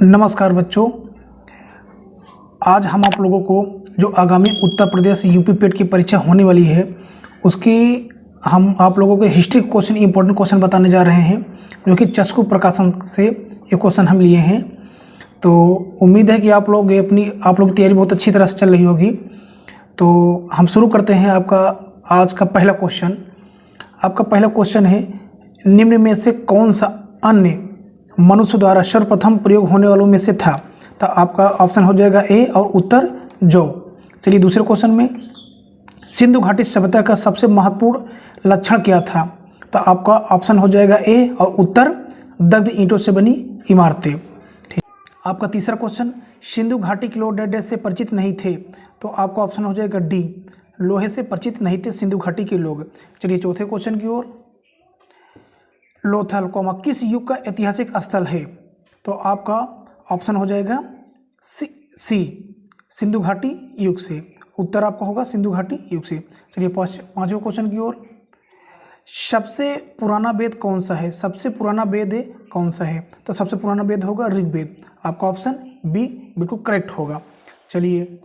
नमस्कार बच्चों, आज हम आप लोगों को जो आगामी उत्तर प्रदेश यूपी पेट की परीक्षा होने वाली है उसकी हम आप लोगों को हिस्ट्री क्वेश्चन इंपॉर्टेंट क्वेश्चन बताने जा रहे हैं, जो कि चस्कू प्रकाशन से ये क्वेश्चन हम लिए हैं। तो उम्मीद है कि आप लोग की तैयारी बहुत अच्छी तरह से चल रही होगी। तो हम शुरू करते हैं। आज का पहला क्वेश्चन आपका पहला क्वेश्चन है, निम्न में से कौन सा अन्य मनुष्य द्वारा सर्वप्रथम प्रयोग होने वालों में से था? तो आपका ऑप्शन हो जाएगा ए और उत्तर जौ। चलिए दूसरे क्वेश्चन में, सिंधु घाटी सभ्यता का सबसे महत्वपूर्ण लक्षण क्या था? तो आपका ऑप्शन हो जाएगा ए और उत्तर दग्ध ईंटों से बनी इमारतें। ठीक। आपका तीसरा क्वेश्चन, सिंधु घाटी के लोग डैश से परिचित नहीं थे। तो आपका ऑप्शन हो जाएगा डी, लोहे से परिचित नहीं थे सिंधु घाटी के लोग। चलिए चौथे क्वेश्चन की ओर, लोथल किस युग का ऐतिहासिक स्थल है? तो आपका ऑप्शन हो जाएगा सी, सिंधु घाटी युग से। उत्तर आपका होगा सिंधु घाटी युग से। चलिए पांचवें क्वेश्चन की ओर, सबसे पुराना वेद कौन सा है? सबसे पुराना वेद कौन सा है? तो सबसे पुराना वेद होगा ऋग्वेद। आपका ऑप्शन बी बिल्कुल करेक्ट होगा। चलिए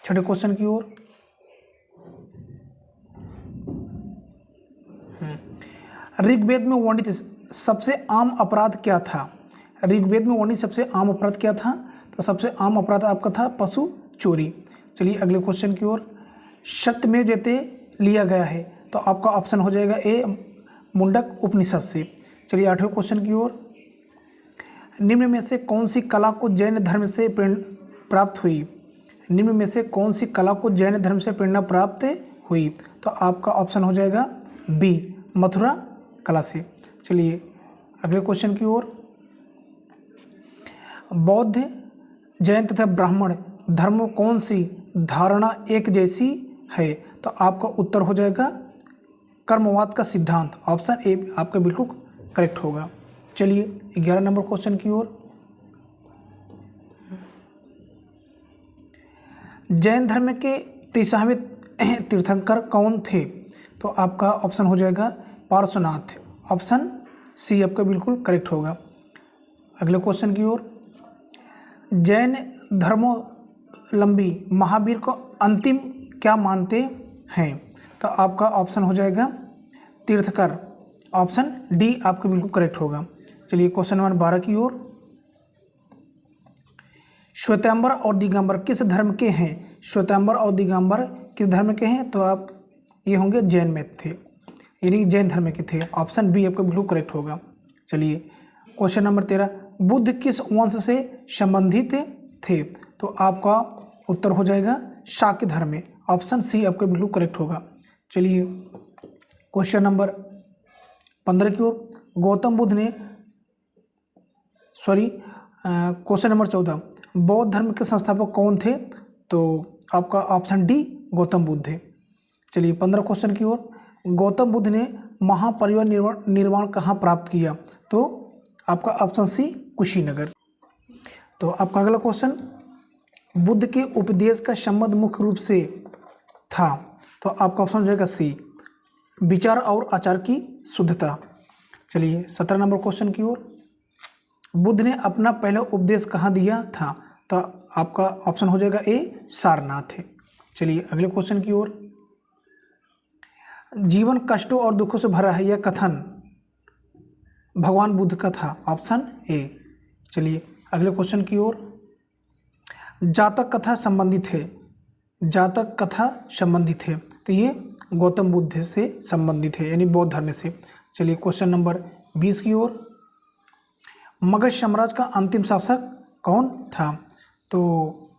छठे क्वेश्चन की ओर, ऋग्वेद में वर्णित सबसे आम अपराध क्या था? ऋग्वेद में वर्णित सबसे आम अपराध क्या था? तो सबसे आम अपराध आपका था पशु चोरी। चलिए अगले क्वेश्चन की ओर, सत्यमेव जयते लिया गया है। तो आपका ऑप्शन हो जाएगा ए, मुंडक उपनिषद से। चलिए आठवें क्वेश्चन की ओर, निम्न में से कौन सी कला को जैन धर्म से प्रेरणा प्राप्त हुई? निम्न में से कौन सी कला को जैन धर्म से प्रेरणा प्राप्त हुई? तो आपका ऑप्शन हो जाएगा बी, मथुरा कला से। चलिए अगले क्वेश्चन की ओर, बौद्ध, जैन तथा ब्राह्मण धर्म कौन सी धारणा एक जैसी है? तो आपका उत्तर हो जाएगा कर्मवाद का सिद्धांत। ऑप्शन ए आपका बिल्कुल करेक्ट होगा। चलिए 11 नंबर क्वेश्चन की ओर, जैन धर्म के 30वें तीर्थंकर कौन थे? तो आपका ऑप्शन हो जाएगा पार्श्वनाथ। ऑप्शन सी आपका बिल्कुल करेक्ट होगा। अगले क्वेश्चन की ओर, जैन धर्मावलंबी महावीर को अंतिम क्या मानते हैं? तो आपका ऑप्शन हो जाएगा तीर्थकर। ऑप्शन डी आपका बिल्कुल करेक्ट होगा। चलिए क्वेश्चन नंबर 12 की ओर, श्वेतांबर और दिगंबर किस धर्म के हैं? श्वेतांबर और दिगंबर किस धर्म के हैं? तो आप ये होंगे जैन में थे, यानी जैन धर्म के थे। ऑप्शन बी आपका बिल्कुल करेक्ट होगा। चलिए क्वेश्चन नंबर 13, बुद्ध किस वंश से संबंधित थे? तो आपका उत्तर हो जाएगा शाक्य धर्म में। ऑप्शन सी आपका बिल्कुल करेक्ट होगा। चलिए क्वेश्चन नंबर 15 की ओर, गौतम बुद्ध ने क्वेश्चन नंबर 14, बौद्ध धर्म के संस्थापक कौन थे? तो आपका ऑप्शन डी गौतम बुद्ध है। चलिए 15 क्वेश्चन की ओर, गौतम बुद्ध ने महापरिवार निर्माण कहाँ प्राप्त किया? तो आपका ऑप्शन सी कुशीनगर। तो आपका अगला क्वेश्चन, बुद्ध के उपदेश का संबंध मुख्य रूप से था। तो आपका ऑप्शन हो जाएगा सी, विचार और आचार की शुद्धता। चलिए 17 नंबर क्वेश्चन की ओर, बुद्ध ने अपना पहला उपदेश कहाँ दिया था? तो आपका ऑप्शन हो जाएगा ए, सारनाथ है। चलिए अगले क्वेश्चन की ओर, जीवन कष्टों और दुखों से भरा है यह कथन भगवान बुद्ध का था। Option A. चलिए अगले क्वेश्चन की ओर, जातक कथा संबंधित है। जातक कथा संबंधित है, तो ये गौतम बुद्ध से संबंधित है, यानी बौद्ध धर्म से। चलिए क्वेश्चन नंबर 20 की ओर, मगध साम्राज्य का अंतिम शासक कौन था? तो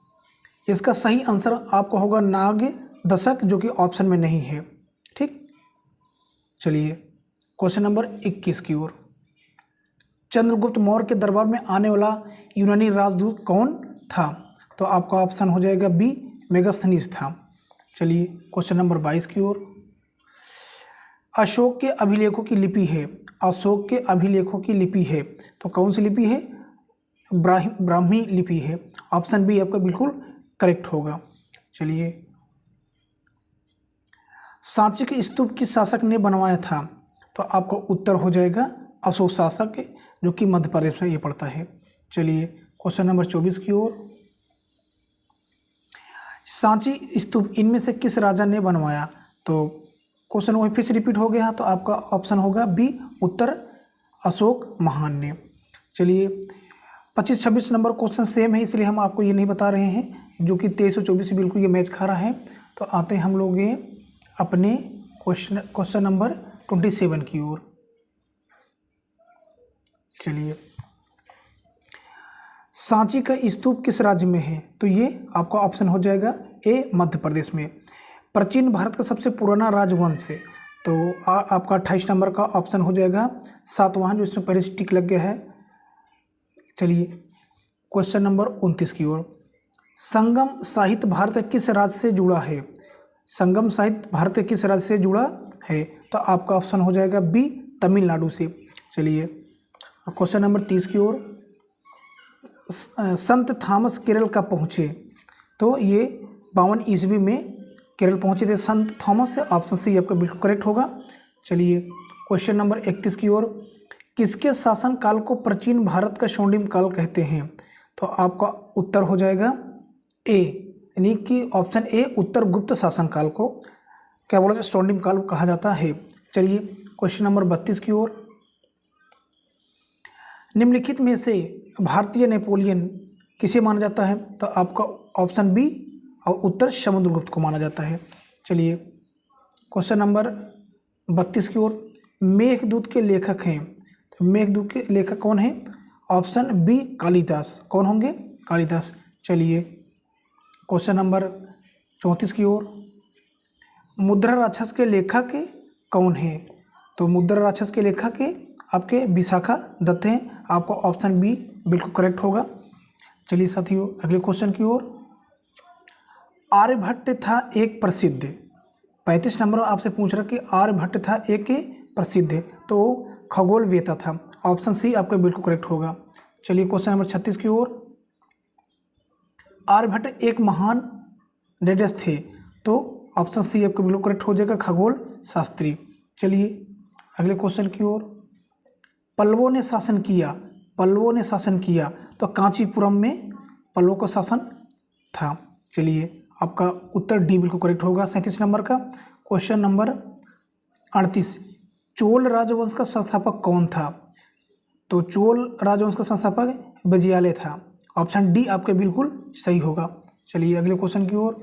इसका सही आंसर आपका होगा नाग दशक, जो कि ऑप्शन में नहीं है। ठीक। चलिए क्वेश्चन नंबर 21 की ओर, चंद्रगुप्त मौर्य के दरबार में आने वाला यूनानी राजदूत कौन था? तो आपका ऑप्शन हो जाएगा बी, मेगास्थनीज था। चलिए क्वेश्चन नंबर 22 की ओर, अशोक के अभिलेखों की लिपि है। अशोक के अभिलेखों की लिपि है, तो कौन सी लिपि है? ब्राह्मी लिपि है। ऑप्शन बी आपका बिल्कुल करेक्ट होगा। चलिए, सांची के स्तूप किस शासक ने बनवाया था? तो आपका उत्तर हो जाएगा अशोक शासक, जो कि मध्य प्रदेश में ये पड़ता है। चलिए क्वेश्चन नंबर 24 की ओर। सांची स्तूप इनमें से किस राजा ने बनवाया? तो क्वेश्चन वही फिर से रिपीट हो गया, तो आपका ऑप्शन होगा बी, उत्तर अशोक महान ने। चलिए 25-26 नंबर क्वेश्चन सेम है, इसलिए हम आपको ये नहीं बता रहे हैं, जो कि 23 और 24 बिल्कुल ये मैच खा रहा है। तो आते हैं हम लोग ये अपने क्वेश्चन नंबर 27 की ओर। चलिए, सांची का स्तूप किस राज्य में है? तो ये आपका ऑप्शन हो जाएगा ए, मध्य प्रदेश में। प्राचीन भारत का सबसे पुराना राजवंश है, तो आपका 28 नंबर का ऑप्शन हो जाएगा सातवाहन, जो इसमें पहले से टिक लग गया है। चलिए क्वेश्चन नंबर 29 की ओर। संगम साहित्य भारत के किस राज्य से जुड़ा है? संगम साहित्य भारत के किस राज्य से जुड़ा है? तो आपका ऑप्शन हो जाएगा बी, तमिलनाडु से। चलिए क्वेश्चन नंबर 30 की ओर। संत थॉमस केरल कब पहुँचे? तो ये 52 ईस्वी में केरल पहुँचे थे संत थॉमस। ऑप्शन सी आपका बिल्कुल करेक्ट होगा। चलिए क्वेश्चन नंबर 31 की ओर। किसके शासन काल को प्राचीन भारत का स्वर्णिम काल कहते हैं? तो आपका उत्तर हो जाएगा ए, यानी कि ऑप्शन ए, उत्तर गुप्त शासन काल को क्या बोला जाए, स्वर्णिम काल कहा जाता है। चलिए क्वेश्चन नंबर 32 की ओर। निम्नलिखित में से भारतीय नेपोलियन किसे माना जाता है? तो आपका ऑप्शन बी, और उत्तर समुद्रगुप्त को माना जाता है। चलिए क्वेश्चन नंबर 32 की ओर। मेघदूत के लेखक हैं, तो मेघदूत के लेखक कौन है? Option B, Kalidas. कौन होंगे? कालिदास। चलिए क्वेश्चन नंबर 34 की ओर। मुद्रा राक्षस के लेखक कौन है? तो मुद्रा राक्षस के लेखक आपके विशाखा दत्त हैं। आपका ऑप्शन बी बिल्कुल करेक्ट होगा। चलिए साथियों अगले क्वेश्चन की ओर। आर्यभट्ट था एक प्रसिद्ध, 35 नंबर आपसे पूछ रहा कि आर्यभट्ट था एक प्रसिद्ध, तो खगोलवेता था। ऑप्शन सी आपका बिल्कुल करेक्ट होगा। चलिए क्वेश्चन नंबर 36 की ओर। आर्यभट्ट एक महान डेडस थे, तो ऑप्शन सी आपका बिल्कुल करेक्ट हो जाएगा, खगोल शास्त्री। चलिए अगले क्वेश्चन की ओर। पल्लवों ने शासन किया, पल्लवों ने शासन किया, तो कांचीपुरम में पल्लवों का शासन था। चलिए आपका उत्तर डी बिल्कुल करेक्ट होगा 37 नंबर का। Question number 38। चोल राजवंश का संस्थापक कौन था? तो चोल राजवंश का संस्थापक विजयालय था। ऑप्शन डी आपके बिल्कुल सही होगा। चलिए अगले क्वेश्चन की ओर।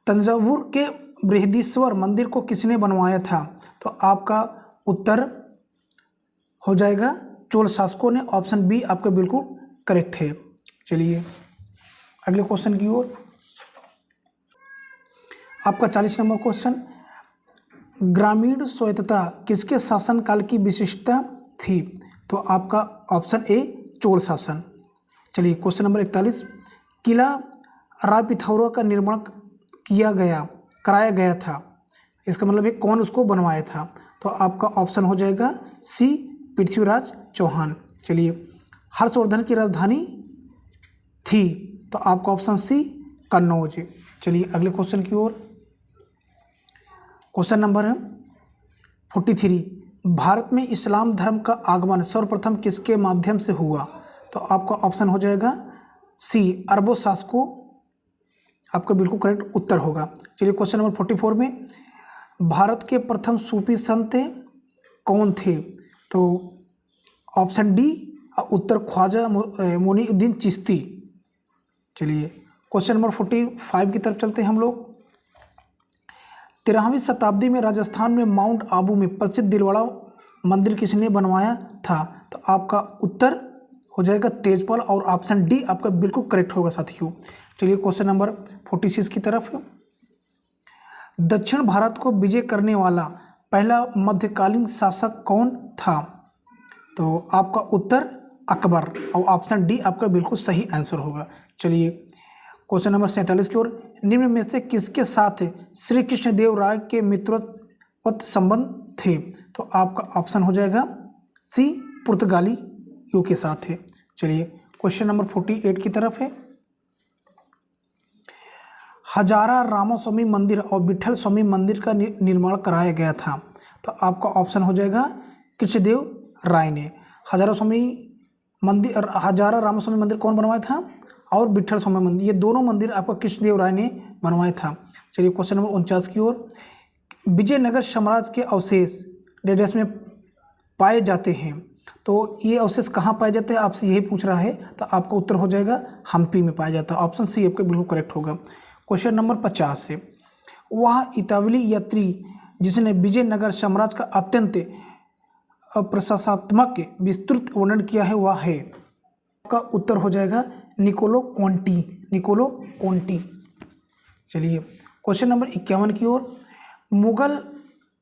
तंजावुर के बृहदीश्वर मंदिर को किसने बनवाया था? तो आपका उत्तर हो जाएगा चोल शासकों ने। ऑप्शन बी आपका बिल्कुल करेक्ट है। चलिए अगले क्वेश्चन की ओर। आपका 40 नंबर क्वेश्चन। ग्रामीण स्वायत्तता किसके शासनकाल की विशिष्टता थी? तो आपका ऑप्शन ए, चोल शासन। चलिए क्वेश्चन नंबर 41। किला राय पिथौरा का निर्माण कराया गया था, इसका मतलब है कौन उसको बनवाया था? तो आपका ऑप्शन हो जाएगा सी, पृथ्वीराज चौहान। चलिए हर्षवर्धन की राजधानी थी, तो आपका ऑप्शन सी, कन्नौज। चलिए अगले क्वेश्चन की ओर। क्वेश्चन नंबर है 43। भारत में इस्लाम धर्म का आगमन सर्वप्रथम किसके माध्यम से हुआ? तो आपका ऑप्शन हो जाएगा सी, अरबों शासकों। आपका बिल्कुल करेक्ट उत्तर होगा। चलिए क्वेश्चन नंबर 44 में। भारत के प्रथम सूफी संत कौन थे? तो ऑप्शन डी, उत्तर ख्वाजा मोइनुद्दीन चिश्ती। चलिए क्वेश्चन नंबर 45 की तरफ चलते हैं हम लोग। 13वीं शताब्दी में राजस्थान में माउंट आबू में प्रसिद्ध दिलवाड़ा मंदिर किसने बनवाया था? तो आपका उत्तर हो जाएगा तेजपाल, और ऑप्शन डी आपका बिल्कुल करेक्ट होगा साथियों। चलिए क्वेश्चन नंबर 46 की तरफ। दक्षिण भारत को विजय करने वाला पहला मध्यकालीन शासक कौन था? तो आपका उत्तर अकबर, और ऑप्शन डी आपका बिल्कुल सही आंसर होगा। चलिए क्वेश्चन नंबर 47 की ओर। निम्न में से किसके साथ श्री कृष्णदेव राय के मित्रवत संबंध थे? तो आपका ऑप्शन हो जाएगा सी, पुर्तगालियों के साथ है। चलिए क्वेश्चन नंबर 48 की तरफ है। हजारा रामास्वामी मंदिर और विठल स्वामी मंदिर का निर्माण कराया गया था, तो आपका ऑप्शन हो जाएगा कृष्णदेव राय ने। हजारा स्वामी मंदिर हजारा रामस्वामी मंदिर कौन बनवाया था, और विट्ठल स्वामी मंदिर, ये दोनों मंदिर आपका कृष्णदेव राय ने बनवाया था। चलिए क्वेश्चन नंबर 49 की ओर। विजयनगर साम्राज्य के अवशेष डेडेस में पाए जाते हैं, तो ये अवशेष कहाँ पाए जाते हैं आपसे यही पूछ रहा है, तो आपका उत्तर हो जाएगा हम्पी में पाया जाता है। ऑप्शन सी आपका बिल्कुल करेक्ट होगा। क्वेश्चन नंबर 50 है, वह इतालवी यात्री जिसने विजयनगर साम्राज्य का अत्यंत प्रशंसात्मक विस्तृत वर्णन किया है वह है, आपका उत्तर हो जाएगा निकोलो कोंटी, निकोलो कोंटी। चलिए क्वेश्चन नंबर 51 की ओर। मुगल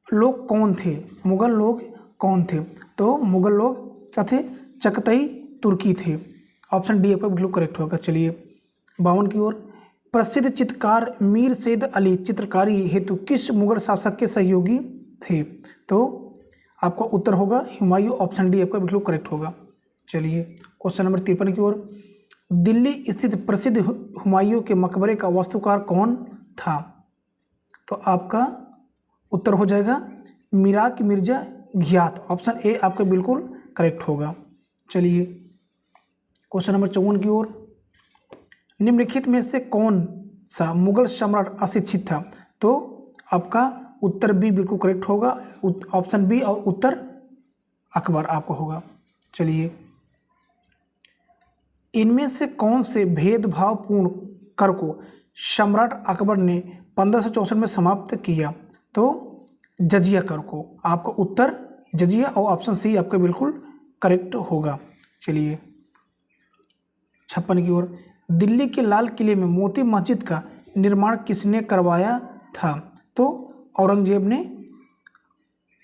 लोग कौन थे, मुगल लोग कौन थे, तो मुगल लोग क्या थे, चगताई तुर्की थे। ऑप्शन डी आपका बिल्कुल करेक्ट होगा। चलिए 52 की ओर। प्रसिद्ध चित्रकार मीर सैयद अली चित्रकारी हेतु किस मुगल शासक के सहयोगी थे, तो आपका उत्तर होगा हुमायूं। ऑप्शन डी आपका बिल्कुल करेक्ट होगा। चलिए क्वेश्चन नंबर 53 की ओर। दिल्ली स्थित प्रसिद्ध हुमायूं के मकबरे का वास्तुकार कौन था, तो आपका उत्तर हो जाएगा Mirach Mirza Ghiyath. Option A आपका बिल्कुल करेक्ट होगा। चलिए क्वेश्चन नंबर 54 की ओर। निम्नलिखित में से कौन सा मुगल सम्राट अशिक्षित था, तो आपका उत्तर बी बिल्कुल करेक्ट होगा। ऑप्शन बी और उत्तर अकबर आपको होगा। चलिए इनमें से कौन से भेदभावपूर्ण कर को सम्राट अकबर ने 1564 में समाप्त किया, तो जजिया कर को, आपका उत्तर जजिया और ऑप्शन सी आपका बिल्कुल करेक्ट होगा। चलिए 56 की ओर। दिल्ली के लाल किले में मोती मस्जिद का निर्माण किसने करवाया था, तो औरंगजेब ने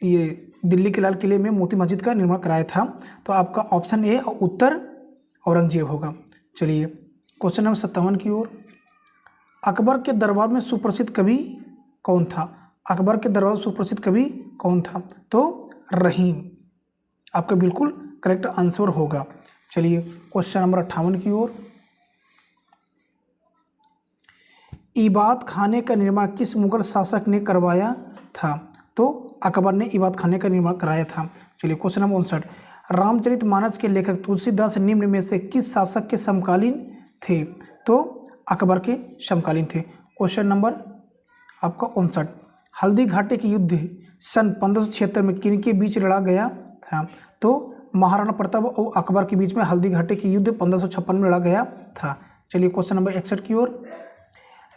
ये दिल्ली के लाल किले में मोती मस्जिद का निर्माण कराया था, तो आपका ऑप्शन ए और उत्तर औरंगजेब होगा। चलिए क्वेश्चन नंबर 57 की ओर। अकबर के दरबार में सुप्रसिद्ध कवि कौन था, अकबर के दरबार में सुप्रसिद्ध कवि कौन था, तो रहीम आपका बिल्कुल करेक्ट आंसर होगा। चलिए क्वेश्चन नंबर 58 की ओर। इबादत खाने का निर्माण किस मुगल शासक ने करवाया था, तो अकबर ने इबादत खाने का निर्माण कराया था। चलिए क्वेश्चन नंबर 59। रामचरितमानस के लेखक तुलसीदास निम्न में से किस शासक के समकालीन थे, तो अकबर के समकालीन थे। क्वेश्चन नंबर आपका 59। हल्दी घाटी के युद्ध सन 1576 में किनके बीच लड़ा गया था, तो महाराणा प्रताप और अकबर के बीच में हल्दी घाटी के युद्ध 1556 में लड़ा गया था। चलिए क्वेश्चन नंबर 61 की ओर।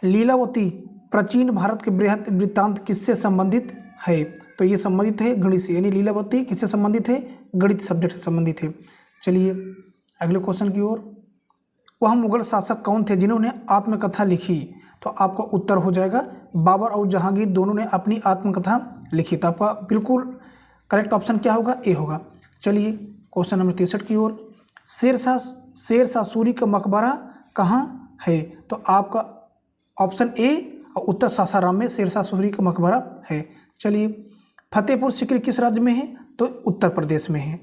लीलावती प्राचीन भारत के बृहद वृत्तांत किससे संबंधित है, तो ये संबंधित है गणित से, यानी लीलावती किससे संबंधित है, गणित सब्जेक्ट से संबंधित है। चलिए अगले क्वेश्चन की ओर। वह मुगल शासक कौन थे जिन्होंने आत्मकथा लिखी, तो आपका उत्तर हो जाएगा बाबर और जहांगीर दोनों ने अपनी आत्मकथा लिखी, तो आपका बिल्कुल करेक्ट ऑप्शन क्या होगा, ए होगा। चलिए क्वेश्चन नंबर 63 की ओर। शेरशाह सूरी का मकबरा कहाँ है, तो आपका ऑप्शन ए और उत्तर सासाराम में शेरशाह सूरी का मकबरा है। चलिए फतेहपुर सीकरी किस राज्य में है, तो उत्तर प्रदेश में है,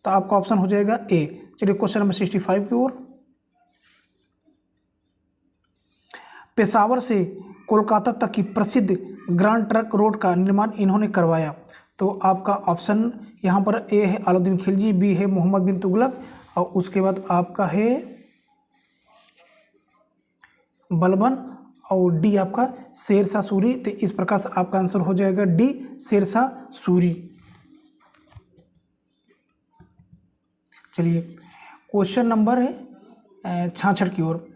तो आपका ऑप्शन हो जाएगा ए। चलिए क्वेश्चन नंबर 65 की ओर। पेशावर से कोलकाता तक की प्रसिद्ध ग्रांड ट्रंक रोड का निर्माण इन्होंने करवाया, तो आपका ऑप्शन यहाँ पर ए है अलाउद्दीन खिलजी, बी है मोहम्मद बिन तुगलक, और उसके बाद आपका है बलबन, और डी आपका शेरशाह सूरी। तो इस प्रकार से आपका आंसर हो जाएगा डी शेरशाह सूरी। चलिए क्वेश्चन नंबर है 66 की ओर।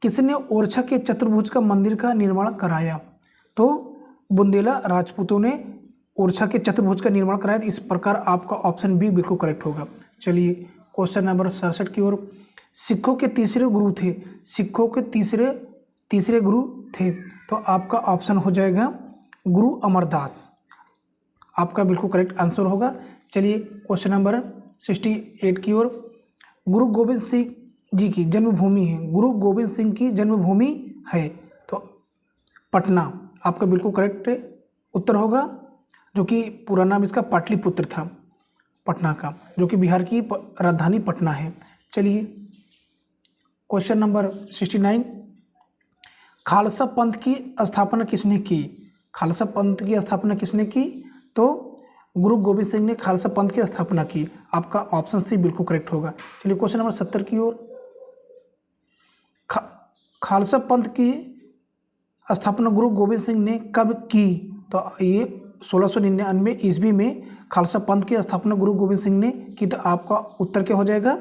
किसने ओरछा के चतुर्भुज का मंदिर का निर्माण कराया, तो बुंदेला राजपूतों ने ओरछा के चतुर्भुज का निर्माण कराया, तो इस प्रकार आपका ऑप्शन बी बिल्कुल करेक्ट होगा। चलिए क्वेश्चन नंबर 67 की ओर। सिखों के तीसरे गुरु थे, सिखों के तीसरे गुरु थे, तो आपका ऑप्शन हो जाएगा गुरु अमरदास, आपका बिल्कुल करेक्ट आंसर होगा। चलिए क्वेश्चन नंबर 68 की ओर। गुरु गोविंद सिंह जी की जन्मभूमि है, गुरु गोविंद सिंह की जन्मभूमि है, तो पटना आपका बिल्कुल करेक्ट उत्तर होगा, जो कि पूरा नाम इसका पाटलिपुत्र था, पटना का, जो कि बिहार की राजधानी पटना है। चलिए क्वेश्चन नंबर 69। खालसा पंथ की स्थापना किसने की, खालसा पंथ की स्थापना किसने की, तो गुरु गोविंद सिंह ने खालसा पंथ की स्थापना की। आपका ऑप्शन सी बिल्कुल करेक्ट होगा। चलिए क्वेश्चन नंबर 70 की ओर। खालसा पंथ की स्थापना गुरु गोविंद सिंह ने कब की? तो ये 1699 ईस्वी में खालसा पंथ की स्थापना गुरु गोविंद सिंह ने की। तो आपका उत्तर क्या हो जाएगा?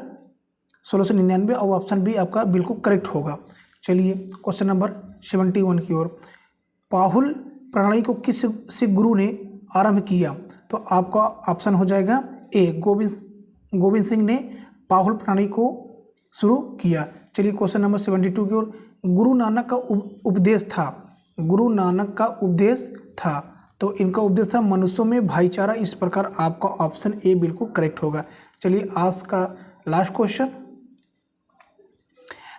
1699, और ऑप्शन बी आपका बिल्कुल करेक्ट होगा। चलिए क्वेश्चन नंबर 71 की ओर। पाहुल प्रणाली को किस सिख गुरु ने आरंभ किया? तो आपका ऑप्शन हो जाएगा ए, गोविंद सिंह ने पाहुल प्रणाली को शुरू किया। चलिए क्वेश्चन नंबर 72 की ओर। गुरु नानक का उपदेश था, गुरु नानक का उपदेश था, तो इनका उपदेश था मनुष्यों में भाईचारा। इस प्रकार आपका ऑप्शन ए बिल्कुल करेक्ट होगा। चलिए आज का लास्ट क्वेश्चन।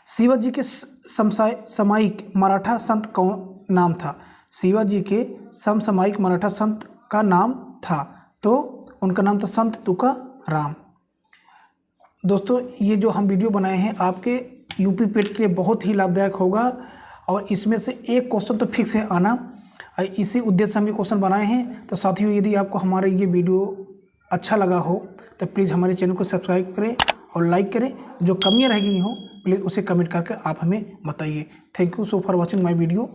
शिवाजी के समसामयिक मराठा संत कौन नाम था? शिवाजी के समसामयिक मराठा संत का नाम था, तो उनका नाम था संत तुकाराम। दोस्तों ये जो हम वीडियो बनाए हैं आपके यूपी पेट के लिए बहुत ही लाभदायक होगा, और इसमें से एक क्वेश्चन तो फिक्स है आना। इसी उद्देश्य से हम ये क्वेश्चन बनाए हैं। तो साथियों यदि आपको हमारा ये वीडियो अच्छा लगा हो तो प्लीज़ हमारे चैनल को सब्सक्राइब करें और लाइक करें। जो कमियाँ रह गई हों प्लीज़ उसे कमेंट करके आप हमें बताइए। Thank you so for watching my video.